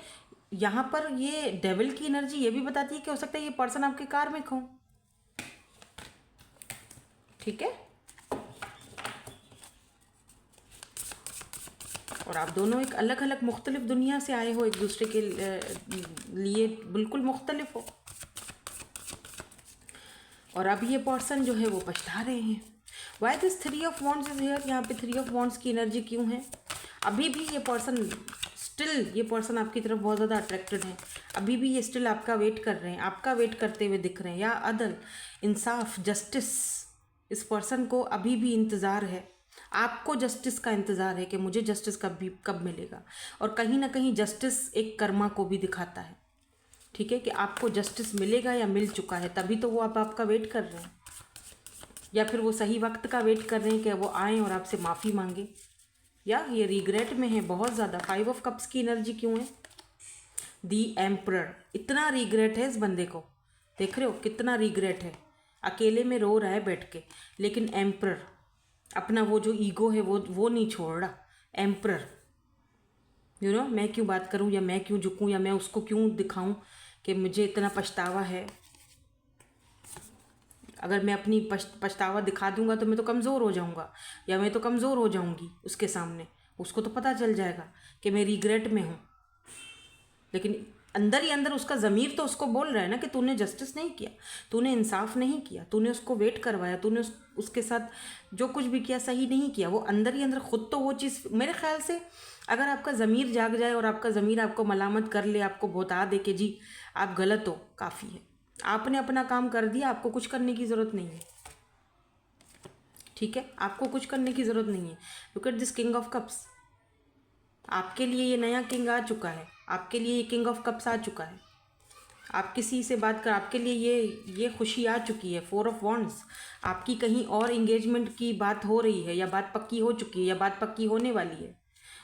यहाँ पर ये डेविल की एनर्जी ये भी बताती है कि हो सकता है ये पर्सन आपके कार्मिक हो। ठीक है, और आप दोनों एक अलग अलग मुख्तलिफ दुनिया से आए हो, एक दूसरे के लिए बिल्कुल मुख्तलिफ हो, और अब ये पर्सन जो है वो पछता रहे हैं। Why this 3 of wands is here? यहाँ पे 3 ऑफ वॉन्ड्स की एनर्जी क्यों है? अभी भी ये पर्सन स्टिल, ये पर्सन आपकी तरफ बहुत ज़्यादा अट्रैक्टेड है। अभी भी ये स्टिल आपका वेट कर रहे हैं, आपका वेट करते हुए दिख रहे हैं। या अदल, इंसाफ, जस्टिस, इस पर्सन को अभी भी इंतज़ार है, आपको जस्टिस का इंतज़ार है कि मुझे जस्टिस कब मिलेगा। और कहीं ना कहीं जस्टिस एक कर्मा को भी दिखाता है। ठीक है, कि आपको जस्टिस मिलेगा या मिल चुका है, तभी तो वो आपका वेट कर रहे हैं, या फिर वो सही वक्त का वेट कर रहे हैं कि वो आएँ और आपसे माफ़ी मांगे, या ये रिग्रेट में है बहुत ज़्यादा। 5 ऑफ कप्स की एनर्जी क्यों है? दी एम्परर, इतना रिग्रेट है इस बंदे को, देख रहे हो कितना रिग्रेट है, अकेले में रो रहा है बैठ के, लेकिन एम्परर, अपना वो जो ईगो है वो नहीं छोड़ रहा। एम्परर, मैं क्यों बात करूं, या मैं क्यों झुकूं, या मैं उसको क्यों दिखाऊं कि मुझे इतना पछतावा है। अगर मैं अपनी पछतावा दिखा दूंगा तो मैं तो कमज़ोर हो जाऊंगा, या मैं तो कमज़ोर हो जाऊंगी उसके सामने। उसको तो पता चल जाएगा कि मैं रिग्रेट में हूँ, लेकिन अंदर ही अंदर उसका ज़मीर तो उसको बोल रहा है ना कि तूने जस्टिस नहीं किया, तूने इंसाफ नहीं किया, तूने उसको वेट करवाया, तूने उसके साथ जो कुछ भी किया सही नहीं किया। वो अंदर ही अंदर खुद तो वो चीज़, मेरे ख्याल से अगर आपका ज़मीर जाग जाए और आपका ज़मीर आपको मलामत कर ले, आपको बता दे कि जी आप गलत हो, काफ़ी है, आपने अपना काम कर दिया, आपको कुछ करने की ज़रूरत नहीं है। ठीक है, आपको कुछ करने की ज़रूरत नहीं है। Look at this king of cups, आपके लिए ये नया किंग आ चुका है, आपके लिए ये किंग ऑफ कप्स आ चुका है। आप किसी से बात कर, आपके लिए ये खुशी आ चुकी है। 4 ऑफ वॉन्ड्स, आपकी कहीं और इंगेजमेंट की बात हो रही है, या बात पक्की हो चुकी है, या बात पक्की होने वाली है।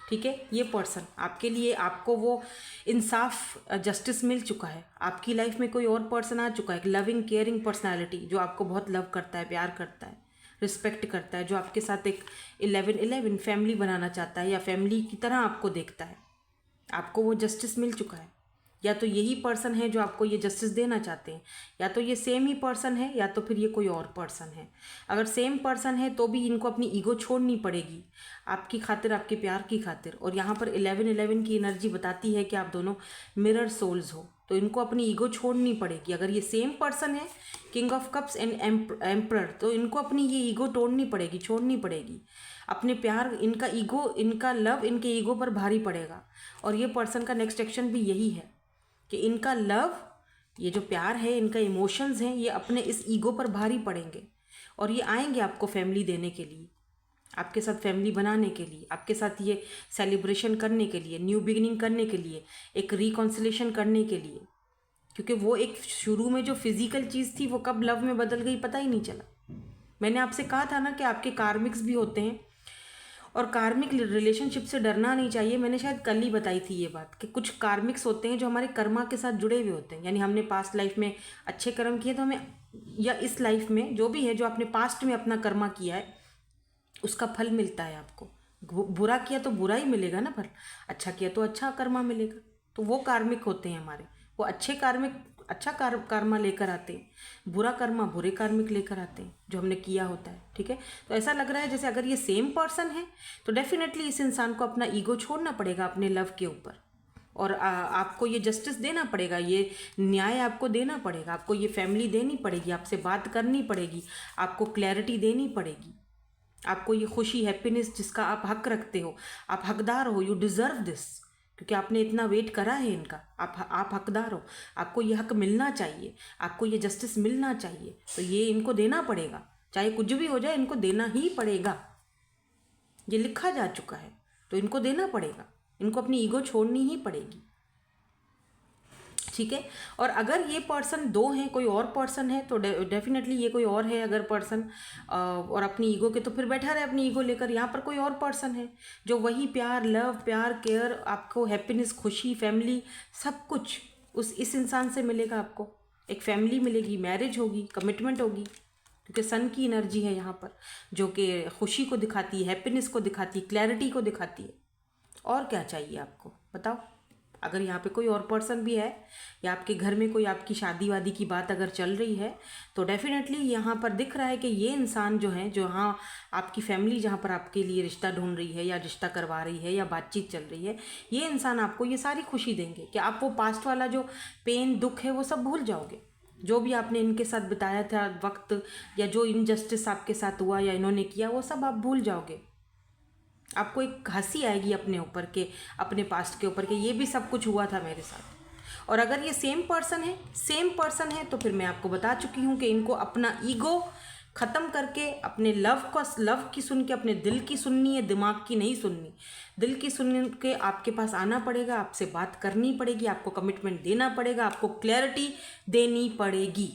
ठीक है, ये पर्सन आपके लिए, आपको वो इंसाफ, जस्टिस मिल चुका है। आपकी लाइफ में कोई और पर्सन आ चुका है, एक लविंग केयरिंग पर्सनालिटी, जो आपको बहुत लव करता है, प्यार करता है, रिस्पेक्ट करता है, जो आपके साथ एक 11-11 फैमिली बनाना चाहता है, या फैमिली की तरह आपको देखता है। आपको वो जस्टिस मिल चुका है। या तो यही पर्सन है जो आपको ये जस्टिस देना चाहते हैं, या तो ये सेम ही पर्सन है, या तो फिर ये कोई और पर्सन है। अगर सेम पर्सन है तो भी इनको अपनी ईगो छोड़नी पड़ेगी आपकी खातिर, आपके प्यार की खातिर। और यहाँ पर 11-11 की एनर्जी बताती है कि आप दोनों मिरर सोल्स हो, तो इनको अपनी ईगो छोड़नी पड़ेगी। अगर ये सेम पर्सन है, king of cups and emperor, तो इनको अपनी ये ईगो तोड़नी पड़ेगी, छोड़नी पड़ेगी। अपने प्यार, इनका ईगो, इनका लव इनके ईगो पर भारी पड़ेगा। और ये पर्सन का नेक्स्ट एक्शन भी यही है कि इनका लव, ये जो प्यार है, इनका इमोशंस हैं, ये अपने इस ईगो पर भारी पड़ेंगे। और ये आएंगे आपको फैमिली देने के लिए, आपके साथ फैमिली बनाने के लिए, आपके साथ ये सेलिब्रेशन करने के लिए, न्यू बिगिनिंग करने के लिए, एक रिकॉन्सिलेशन करने के लिए। क्योंकि वो एक शुरू में जो फिजिकल चीज़ थी वो कब लव में बदल गई पता ही नहीं चला। मैंने आपसे कहा था ना कि आपके कार्मिक्स भी होते हैं, और कार्मिक रिलेशनशिप से डरना नहीं चाहिए। मैंने शायद कल ही बताई थी ये बात कि कुछ कार्मिक्स होते हैं जो हमारे कर्मा के साथ जुड़े हुए होते हैं। यानी हमने पास्ट लाइफ में अच्छे कर्म किए तो हमें, या इस लाइफ में जो भी है, जो आपने पास्ट में अपना कर्मा किया है उसका फल मिलता है आपको। बुरा किया तो बुरा ही मिलेगा ना फल, अच्छा किया तो अच्छा कर्मा मिलेगा। तो वो कार्मिक होते हैं हमारे, वो अच्छे कार्मिक अच्छा कर्मा लेकर आते हैं, बुरा कर्मा बुरे कार्मिक लेकर आते हैं जो हमने किया होता है। ठीक है, तो ऐसा लग रहा है जैसे अगर ये सेम पर्सन है तो डेफिनेटली इस इंसान को अपना ईगो छोड़ना पड़ेगा अपने लव के ऊपर, और आपको ये जस्टिस देना पड़ेगा, ये न्याय आपको देना पड़ेगा, आपको ये फैमिली देनी पड़ेगी, आपसे बात करनी पड़ेगी, आपको क्लैरिटी देनी पड़ेगी, आपको ये खुशी, हैप्पीनेस जिसका आप हक रखते हो, आप हकदार हो, यू डिज़र्व दिस, क्योंकि आपने इतना वेट करा है इनका, आप हकदार हो, आपको ये हक मिलना चाहिए, आपको ये जस्टिस मिलना चाहिए। तो ये इनको देना पड़ेगा, चाहे कुछ भी हो जाए, इनको देना ही पड़ेगा, ये लिखा जा चुका है, तो इनको देना पड़ेगा, इनको अपनी ईगो छोड़नी ही पड़ेगी। ठीक है, और अगर ये पर्सन दो हैं, कोई और पर्सन है तो डेफिनेटली ये कोई और है अगर पर्सन, और अपनी ईगो के, तो फिर बैठा रहे अपनी ईगो लेकर। यहाँ पर कोई और पर्सन है जो वही प्यार, लव, प्यार, केयर, आपको हैप्पीनेस, खुशी, फैमिली, सब कुछ इस इंसान से मिलेगा। आपको एक फैमिली मिलेगी, मैरिज होगी, कमिटमेंट होगी, क्योंकि सन की एनर्जी है यहाँ पर, जो कि खुशी को दिखाती है, हैप्पीनेस को दिखाती है, क्लैरिटी को दिखाती है। और क्या चाहिए आपको बताओ? अगर यहाँ पे कोई और पर्सन भी है या आपके घर में कोई आपकी शादी वादी की बात अगर चल रही है तो डेफिनेटली यहाँ पर दिख रहा है कि ये इंसान जो है, जो हाँ आपकी फैमिली जहाँ पर आपके लिए रिश्ता ढूंढ रही है या रिश्ता करवा रही है या बातचीत चल रही है, ये इंसान आपको ये सारी खुशी देंगे कि आप वो पास्ट वाला जो पेन दुख है वो सब भूल जाओगे। जो भी आपने इनके साथ बिताया था वक्त या जो इनजस्टिस आपके साथ हुआ या इन्होंने किया वो सब आप भूल जाओगे। आपको एक हंसी आएगी अपने ऊपर के, अपने पास्ट के ऊपर के, ये भी सब कुछ हुआ था मेरे साथ। और अगर ये सेम पर्सन है तो फिर मैं आपको बता चुकी हूँ कि इनको अपना ईगो ख़त्म करके अपने लव की सुन के, अपने दिल की सुननी है, दिमाग की नहीं सुननी। दिल की सुन के आपके पास आना पड़ेगा, आपसे बात करनी पड़ेगी, आपको कमिटमेंट देना पड़ेगा, आपको क्लैरिटी देनी पड़ेगी,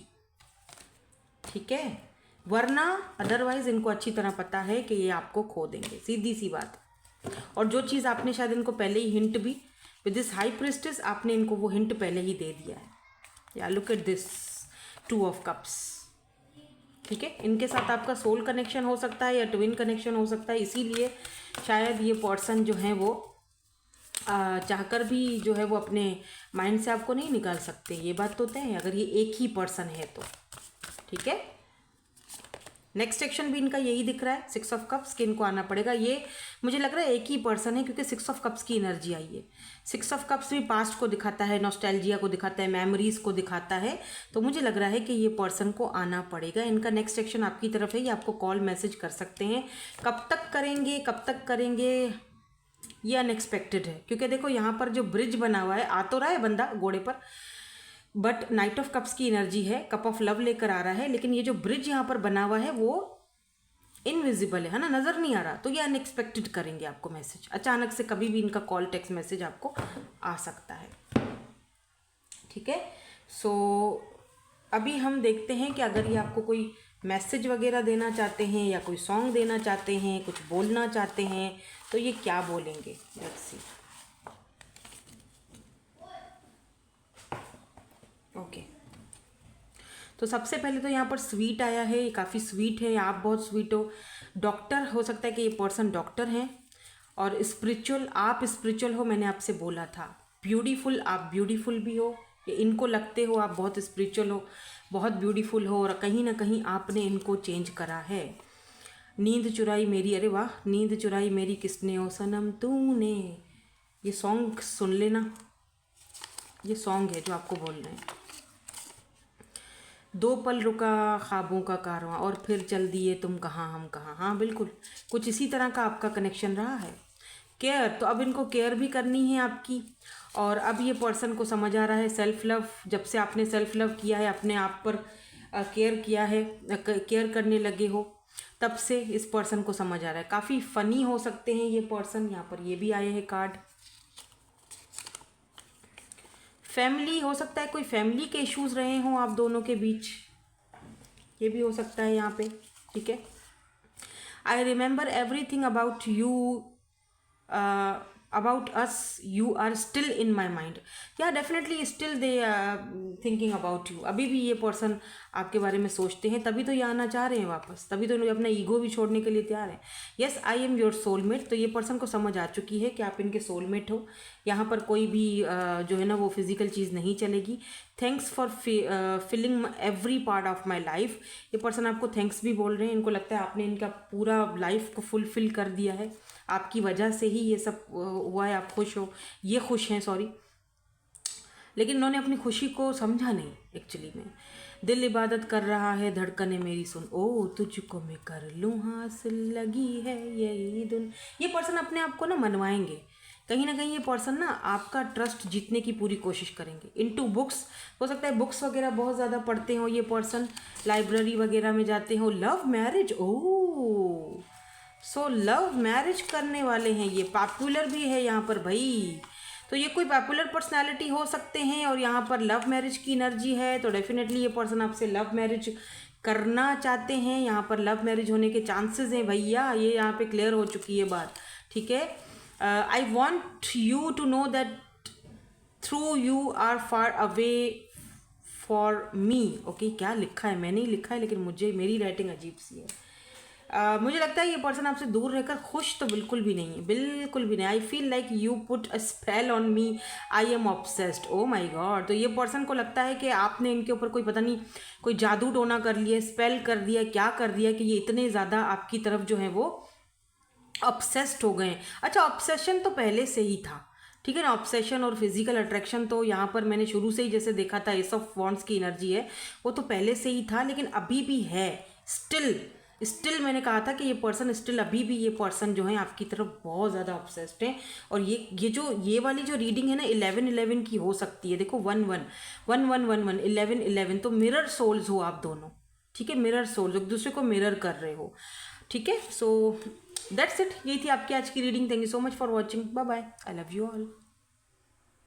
ठीक है। वरना अदरवाइज इनको अच्छी तरह पता है कि ये आपको खो देंगे, सीधी सी बात। और जो चीज़ आपने शायद इनको पहले ही हिंट भी, विद दिस हाई प्रिस्टेस आपने इनको वो हिंट पहले ही दे दिया है। या look at this 2 of cups, ठीक है। इनके साथ आपका सोल कनेक्शन हो सकता है या ट्विन कनेक्शन हो सकता है, इसीलिए शायद ये पर्सन जो है वो चाहकर भी जो है वो अपने माइंड से आपको नहीं निकाल सकते, ये बात तो तय है, अगर ये एक ही पर्सन है तो, ठीक है। नेक्स्ट सेक्शन भी इनका यही दिख रहा है, 6 ऑफ कप्स, कि इनको आना पड़ेगा। ये मुझे लग रहा है एक ही पर्सन है क्योंकि 6 ऑफ कप्स की एनर्जी आई है। 6 ऑफ कप्स भी पास्ट को दिखाता है, नॉस्टैल्जिया को दिखाता है, मेमोरीज को दिखाता है। तो मुझे लग रहा है कि ये पर्सन को आना पड़ेगा। इनका नेक्स्ट सेक्शन आपकी तरफ है, ये आपको कॉल मैसेज कर सकते हैं। कब तक करेंगे ये अनएक्सपेक्टेड है, क्योंकि देखो यहाँ पर जो ब्रिज बना हुआ है, आ तो रहा है बंदा घोड़े पर, बट नाइट ऑफ कप्स की एनर्जी है, कप ऑफ लव लेकर आ रहा है, लेकिन ये जो ब्रिज यहाँ पर बना हुआ है वो इनविजिबल है ना, नज़र नहीं आ रहा। तो ये अनएक्सपेक्टेड करेंगे आपको मैसेज, अचानक से कभी भी इनका कॉल टेक्स्ट मैसेज आपको आ सकता है, ठीक है। सो अभी हम देखते हैं कि अगर ये आपको कोई मैसेज वगैरह देना चाहते हैं या कोई सॉन्ग देना चाहते हैं, कुछ बोलना चाहते हैं, तो ये क्या बोलेंगे, लेट्स सी। ओके, तो सबसे पहले तो यहाँ पर स्वीट आया है, ये काफ़ी स्वीट है, आप बहुत स्वीट हो। डॉक्टर हो सकता है कि ये पर्सन डॉक्टर हैं, और स्पिरिचुअल, आप स्पिरिचुअल हो, मैंने आपसे बोला था। ब्यूटीफुल, आप ब्यूटीफुल भी हो, ये इनको लगते हो आप बहुत स्पिरिचुअल हो, बहुत ब्यूटीफुल हो, और कहीं ना कहीं आपने इनको चेंज करा है। नींद चुराई मेरी, अरे वाह, नींद चुराई मेरी किसने ओ सनम तूने, ये सॉन्ग सुन लेना, ये सॉन्ग है जो आपको बोल रहे हैं। 2 पल रुका ख्वाबों का कारवां और फिर चल दिए तुम कहाँ हम कहाँ, हाँ बिल्कुल कुछ इसी तरह का आपका कनेक्शन रहा है। केयर, तो अब इनको केयर भी करनी है आपकी, और अब ये पर्सन को समझ आ रहा है सेल्फ लव, जब से आपने सेल्फ लव किया है, अपने आप पर केयर किया है, केयर करने लगे हो, तब से इस पर्सन को समझ आ रहा है। काफ़ी फ़नी हो सकते हैं ये पर्सन, यहाँ पर ये भी आए हैं कार्ड। फैमिली हो सकता है, कोई फैमिली के इश्यूज रहे हों आप दोनों के बीच, ये भी हो सकता है यहाँ पे, ठीक है। I remember everything about you, about us, you are still in my mind, yeah definitely still they thinking about you, अभी भी ये पर्सन आपके बारे में सोचते हैं, तभी तो ये आना चाह रहे हैं वापस, तभी तो अपना ईगो भी छोड़ने के लिए तैयार है। Yes I am your soulmate, तो ये पर्सन को समझ आ चुकी है कि आप इनके सोलमेट हो, यहाँ पर कोई भी जो है ना वो फिजिकल चीज़ नहीं चलेगी। Thanks for filling every part of my life, ये पर्सन आपको थैंक्स भी बोल रहे हैं, इनको लगता है आपने इनका पूरा लाइफ को फुलफिल कर दिया है, आपकी वजह से ही ये सब हुआ है, आप खुश हो, ये खुश हैं, सॉरी, लेकिन उन्होंने अपनी खुशी को समझा नहीं एक्चुअली में। दिल इबादत कर रहा है, धड़कने मेरी सुन, ओ तुझको मैं कर लूँ हासिल लगी है यही धुन, ये पर्सन अपने आप को ना मनवाएंगे, कहीं ना कहीं ये पर्सन ना आपका ट्रस्ट जीतने की पूरी कोशिश करेंगे। इनटू बुक्स, हो सकता है बुक्स वगैरह बहुत ज़्यादा पढ़ते हो ये पर्सन, लाइब्रेरी वगैरह में जाते हो। लव मैरिज, ओह सो लव मैरिज करने वाले हैं ये, पॉपुलर भी है यहाँ पर भाई, तो ये कोई पॉपुलर पर्सनालिटी हो सकते हैं, और यहाँ पर लव मैरिज की एनर्जी है, तो डेफिनेटली ये पर्सन आपसे लव मैरिज करना चाहते हैं, यहाँ पर लव मैरिज होने के चांसेस हैं भैया, ये यहाँ पे क्लियर हो चुकी है बात, ठीक है। I want you to know that through you are far away for me, okay क्या लिखा है, मैंने ही लिखा है लेकिन मुझे मेरी राइटिंग अजीब सी है। मुझे लगता है ये पर्सन आपसे दूर रहकर खुश तो बिल्कुल भी नहीं है, बिल्कुल भी नहीं। I feel like you put a spell on me, I am obsessed. Oh my god. तो ये पर्सन को लगता है कि आपने इनके ऊपर कोई पता नहीं कोई जादू टोना कर लिया, स्पेल कर दिया, क्या कर दिया कि ये इतने ज़्यादा आपकी तरफ जो है वो ऑब्सेस्ड हो गए हैं। अच्छा, ऑब्सेशन तो पहले से ही था, ठीक है ना। ऑब्सेशन और फिजिकल अट्रैक्शन तो यहाँ पर मैंने शुरू से ही जैसे देखा था, एस ऑफ वॉन्ड्स की एनर्जी है, वो तो पहले से ही था, लेकिन अभी भी है। स्टिल मैंने कहा था कि ये पर्सन स्टिल अभी भी ये पर्सन जो है आपकी तरफ बहुत ज़्यादा ऑब्सेस्ड है। और ये वाली जो रीडिंग है ना 11-11 की हो सकती है। देखो 1-1 11-11, तो मिरर सोल्स हो आप दोनों, ठीक है। मिरर सोल्स एक दूसरे को मिरर कर रहे हो, ठीक है। सो दैट्स इट, यही थी आपकी आज की reading. Thank you so much for watching. Bye bye, I love you all.